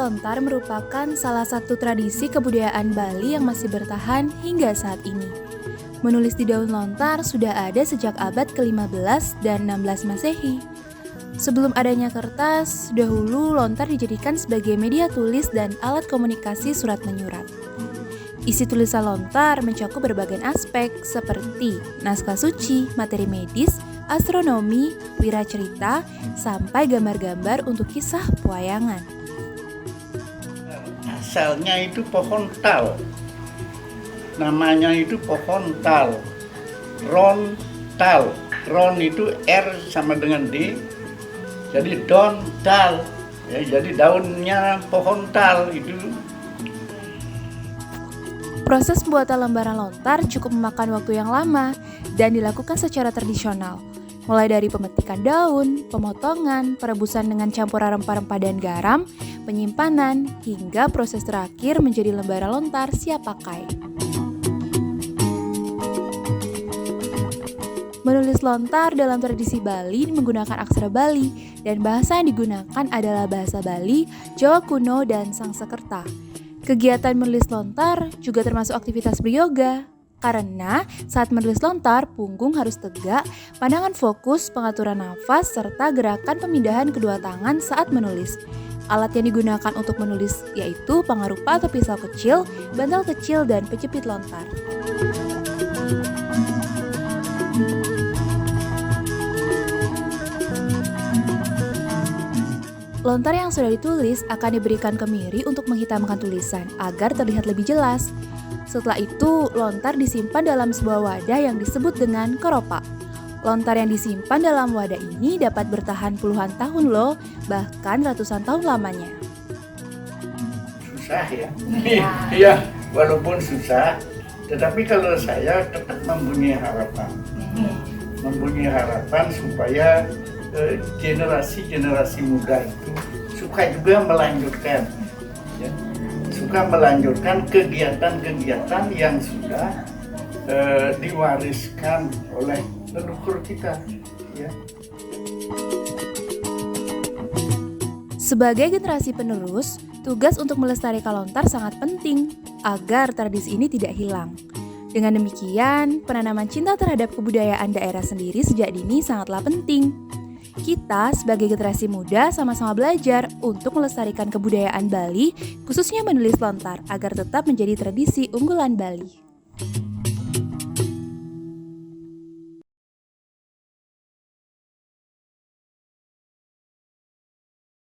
lontar merupakan salah satu tradisi kebudayaan Bali yang masih bertahan hingga saat ini. Menulis di daun lontar sudah ada sejak abad ke-15 dan 16 Masehi. Sebelum adanya kertas, dahulu lontar dijadikan sebagai media tulis dan alat komunikasi surat menyurat. Isi tulisan lontar mencakup berbagai aspek seperti naskah suci, materi medis, astronomi, wiracerita, sampai gambar-gambar untuk kisah pewayangan. Asalnya itu pohon tal, namanya itu pohon tal, ron tal. Ron itu R sama dengan D, jadi don tal, ya, jadi daunnya pohon tal itu. Proses pembuatan lembaran lontar cukup memakan waktu yang lama dan dilakukan secara tradisional, mulai dari pemetikan daun, pemotongan, perebusan dengan campuran rempah-rempah dan garam, penyimpanan, hingga proses terakhir menjadi lembaran lontar siap pakai. Menulis lontar dalam tradisi Bali menggunakan aksara Bali dan bahasa yang digunakan adalah bahasa Bali, Jawa kuno, dan Sangsekerta. Kegiatan menulis lontar juga termasuk aktivitas beryoga. Karena saat menulis lontar, punggung harus tegak, pandangan fokus, pengaturan nafas, serta gerakan pemindahan kedua tangan saat menulis. Alat yang digunakan untuk menulis yaitu pangarupa atau pisau kecil, bantal kecil, dan penjepit lontar. Lontar yang sudah ditulis akan diberikan kemiri untuk menghitamkan tulisan agar terlihat lebih jelas. Setelah itu, lontar disimpan dalam sebuah wadah yang disebut dengan keropak. Lontar yang disimpan dalam wadah ini dapat bertahan puluhan tahun loh, bahkan ratusan tahun lamanya. Susah ya? Iya, walaupun susah, tetapi kalau saya tetap mempunyai harapan. Mempunyai harapan supaya generasi muda itu suka juga melanjutkan, ya, suka melanjutkan kegiatan-kegiatan yang sudah diwariskan oleh leluhur kita, ya. Sebagai generasi penerus, tugas untuk melestarikan lontar sangat penting agar tradisi ini tidak hilang. Dengan demikian, penanaman cinta terhadap kebudayaan daerah sendiri sejak dini sangatlah penting. Kita sebagai generasi muda sama-sama belajar untuk melestarikan kebudayaan Bali, khususnya menulis lontar, agar tetap menjadi tradisi unggulan Bali.